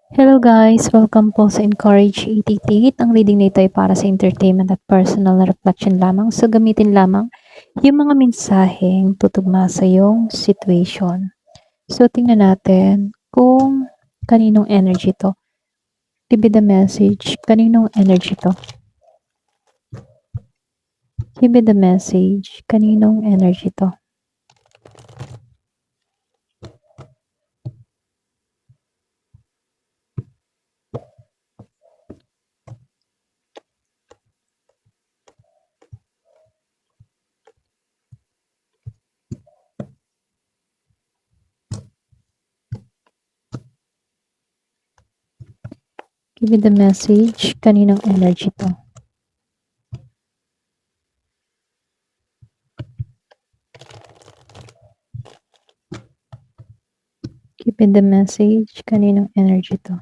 Hello guys! Welcome po sa Encourage 88. Ang reading nito ay para sa entertainment at personal na reflection lamang. So gamitin lamang yung mga mensaheng tutugma sa iyong situation. So tingnan natin kung kaninong energy to. Give me the message. Kaninong energy to? Give me the message. Kaninong energy to? Give me the message. Kaninong energy to? Give me the message. Kaninong energy to?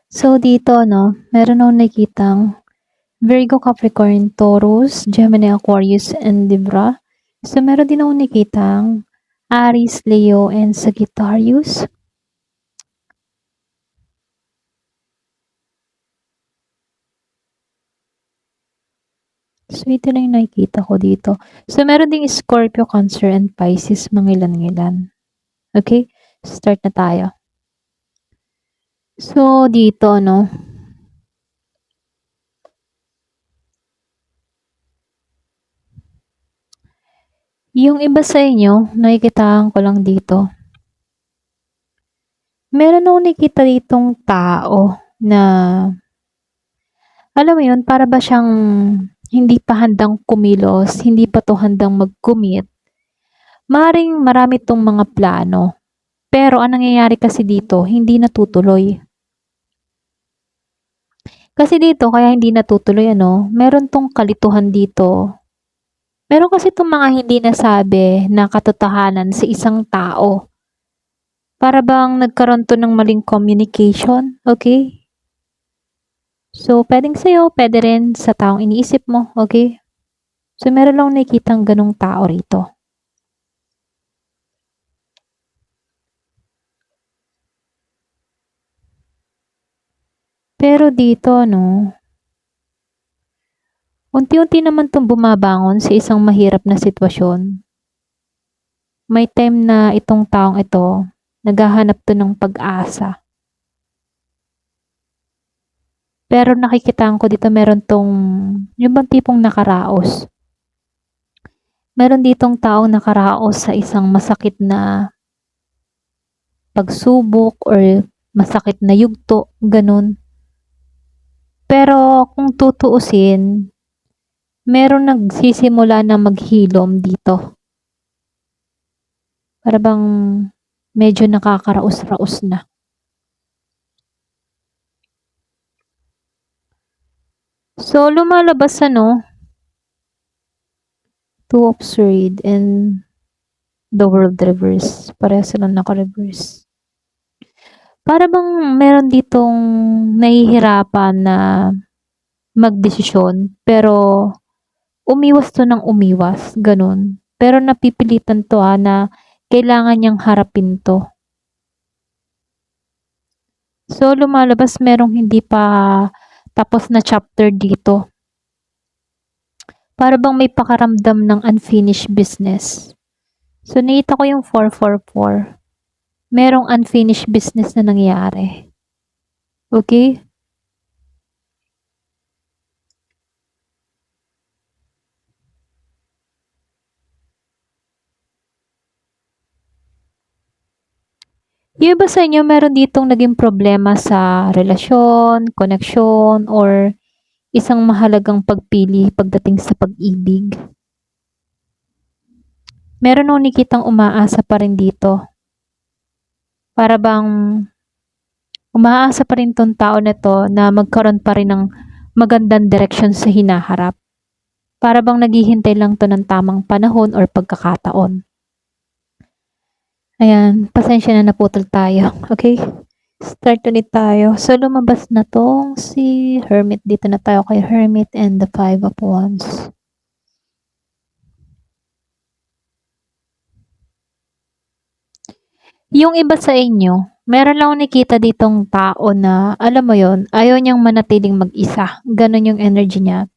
So dito meron akong nakitang Virgo, Capricorn, Taurus, Gemini, Aquarius, and Libra. So meron din akong nakitang Aries, Leo, and Sagittarius. So ito na yung nakikita ko dito. So meron ding Scorpio, Cancer, and Pisces, mangilan-ngilan. Okay? Start na tayo. So dito yung iba sa inyo, nakikitaan ko lang dito. Meron akong nakita ditong tao na, alam mo yun, para ba siyang hindi pa handang kumilos, hindi pa to handang mag-commit. Maring marami tong mga plano. Pero ang nangyayari kasi dito, hindi natutuloy. Kasi dito, kaya hindi natutuloy, meron tong kalituhan dito. Meron kasi itong mga hindi nasabi na katotohanan sa isang tao. Para bang nagkaroon to ng maling communication, okay? So, pwedeng sa'yo, pwede rin sa taong iniisip mo, okay? So, meron lang nakikitang ganong tao rito. Pero dito, unti-unti naman itong bumabangon sa isang mahirap na sitwasyon. May time na itong taong ito, naghahanap to ng pag-asa. Pero nakikitaan ko dito meron tong, yung bang tipong nakaraos. Meron ditong taong nakaraos sa isang masakit na pagsubok or masakit na yugto, ganun. Pero kung tutuusin, meron nagsisimula na maghilom dito. Para bang medyo nakakaraos-raos na. So, lumalabas Two of Swords and the World Reverse. Pareha silang naka-reverse. Para bang meron ditong nahihirapan na magdesisyon, pero umiwas to ng umiwas, ganun. Pero napipilitan to na kailangan niyang harapin to. So, lumalabas merong hindi pa tapos na chapter dito. Para bang may pakaramdam ng unfinished business. So, nakita ko yung 444. Merong unfinished business na nangyari. Okay? Yung iba sa inyo meron ditong naging problema sa relasyon, koneksyon, or isang mahalagang pagpili pagdating sa pag-ibig. Meron akong nakitang umaasa pa rin dito. Para bang umaasa pa rin 'tong tao na 'to na magkaroon pa rin ng magandang direksyon sa hinaharap. Para bang naghihintay lang 'to ng tamang panahon or pagkakataon. Ayan, pasensya na naputol tayo, okey? Start ulit tayo. So, lumabas na 'tong si Hermit. Dito na tayo kay Hermit and the Five of Wands. Yung iba sa inyo, meron lang akong nakita ditong tao na, alam mo yon, ayaw niyang manatiling mag-isa. Gano'n yung energy niya.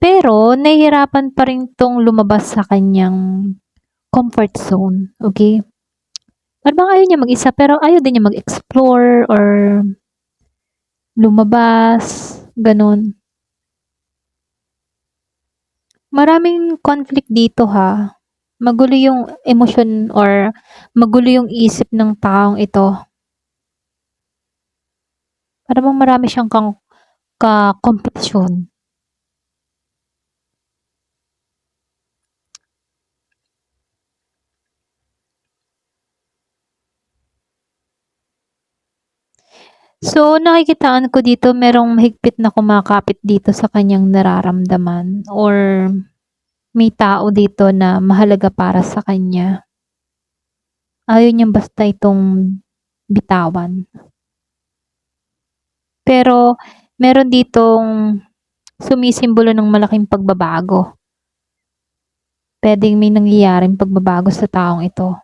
Pero, nahihirapan pa rin 'tong lumabas sa kanyang comfort zone, okay? Parang ayaw niya mag-isa pero ayaw din niya mag-explore or lumabas, gano'n. Maraming conflict dito ha. Magulo yung emosyon or magulo yung isip ng taong ito. Para bang marami siyang kakompetisyon. So, nakikitaan ko dito merong mahigpit na kumakapit dito sa kanyang nararamdaman or may tao dito na mahalaga para sa kanya. Ayaw niyang basta itong bitawan. Pero meron ditong sumisimbolo ng malaking pagbabago. Puwedeng may nangyayaring pagbabago sa taong ito.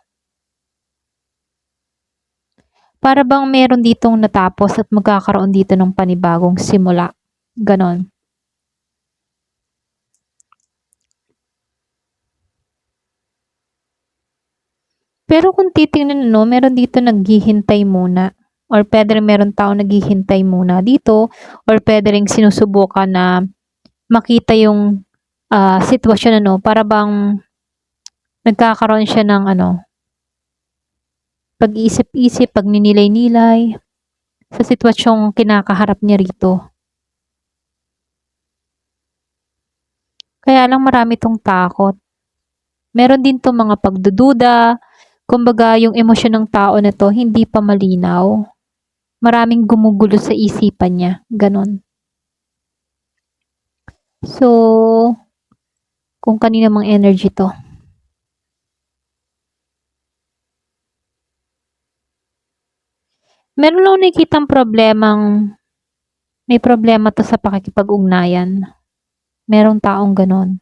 Para bang meron ditong natapos at magkakaroon dito ng panibagong simula, gano'n. Pero kung titingnan ano, meron dito naghihintay muna or puwede rin meron taong naghihintay muna dito or puwede ring sinusubukan na makita yung, sitwasyon ano, para bang nagkakaroon siya ng ano, pag-iisip-isip, pagninilay-nilay sa sitwasyong kinakaharap niya rito. Kaya lang marami 'tong takot. Meron din 'tong mga pagdududa, kumbaga yung emosyon ng tao na 'to hindi pa malinaw. Maraming gumugulo sa isipan niya, gano'n. So, kung kanino mang energy 'to. Meron lang akong nakikitang problemang may problema 'to sa pakikipag-ugnayan. Merong taong gano'n.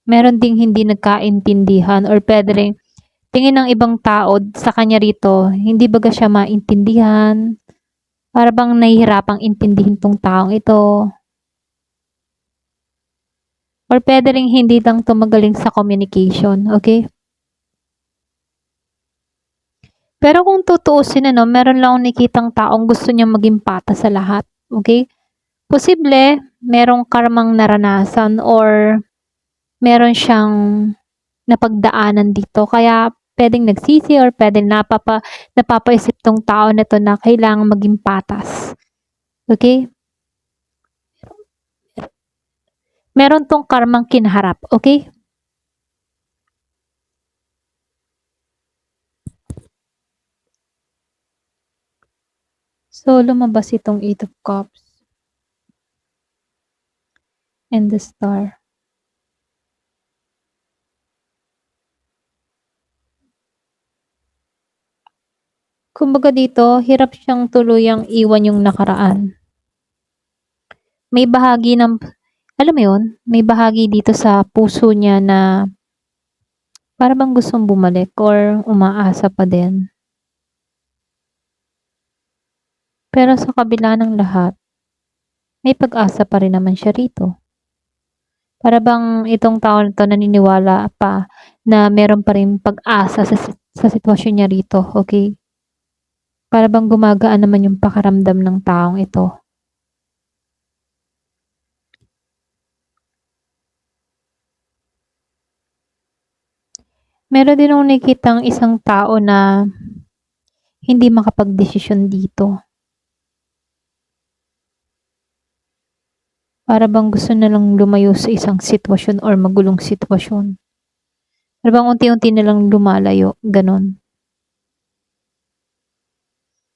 Meron ding hindi nagkaintindihan or puwede ring tingin ng ibang tao sa kanya rito, hindi baga siya maintindihan, para bang nahihirapang intindihin 'tong taong ito. Or puwede ring hindi lang 'to magaling sa communication, okay? Pero kung tutuusin ano, meron lang akong nakitang taong gusto niyang maging patas sa lahat, okay? Posible merong karmang naranasan or meron siyang napagdaanan dito kaya puwedeng nagsisi or puwedeng napapaisip 'tong tao na 'to na kailangang maging patas, okay? Meron 'tong karmang kinaharap, okay? So, lumabas itong Eight of Cups and the Star. Kumbaga dito, hirap siyang tuluyang iwan yung nakaraan. May bahagi ng, alam mo yun, may bahagi dito sa puso niya na para bang gustong bumalik or umaasa pa din. Pero sa kabila ng lahat, may pag-asa pa rin naman siya rito. Para bang itong tao na 'to naniniwala pa na meron pa ring pag-asa sa sitwasyon niya rito, okay? Para bang gumagaan naman yung pakiramdam ng taong ito. Meron din akong nakikitang isang tao na hindi makapagdesisyon dito. Para bang gusto na lang lumayo sa isang sitwasyon or magulong sitwasyon. Para bang unti-unti na lang lumalayo, ganon.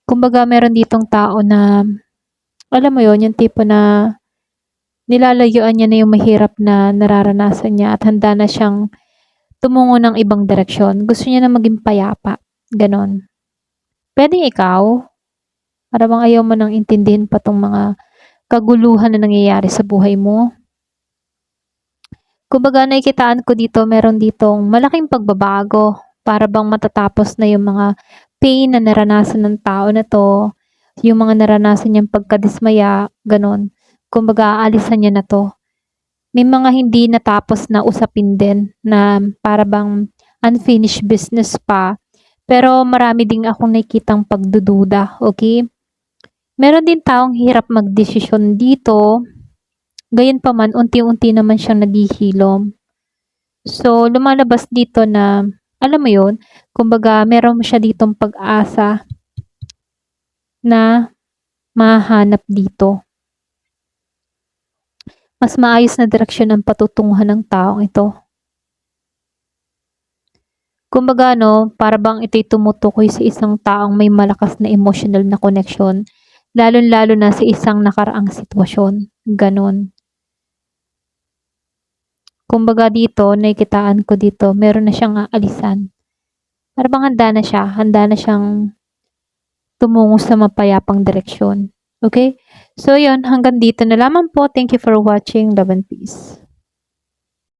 Kumbaga meron ditong tao na, alam mo yon, yung tipo na nilalayuan niya na yung mahirap na nararanasan niya at handa na siyang tumungo ng ibang direksyon. Gusto niya na maging payapa, ganon. Pwedeng ikaw, para bang ayaw mo nang intindihin pa tong mga kaguluhan na nangyayari sa buhay mo. Kumbaga nakikitaan ko dito, meron ditong malaking pagbabago. Para bang matatapos na yung mga pain na naranasan ng tao na 'to, yung mga naranasan niyang pagkadismaya, gano'n. Kumbaga aalisan niya na 'to. May mga hindi natapos na usapin din na para bang unfinished business pa, pero marami din akong nakikitang pagdududa, okay? Meron din taong hirap magdesisyon dito, gayunpaman unti-unti naman siyang naghihilom. So, lumalabas dito na, alam mo yun, kumbaga meron siya ditong pag-asa na mahanap dito. Mas maayos na direksyon ang patutunguhan ng taong ito. Kumbaga no, para bang ito'y tumutukoy sa isang taong may malakas na emotional na connection, lalong-lalo na sa isang nakaraang sitwasyon. Ganon. Kumbaga dito, nakikitaan ko dito, meron na siyang aalisan. Para bang handa na siyang tumungo sa mapayapang direksyon. Okay? So, yun, hanggang dito na lamang po. Thank you for watching. Love and peace.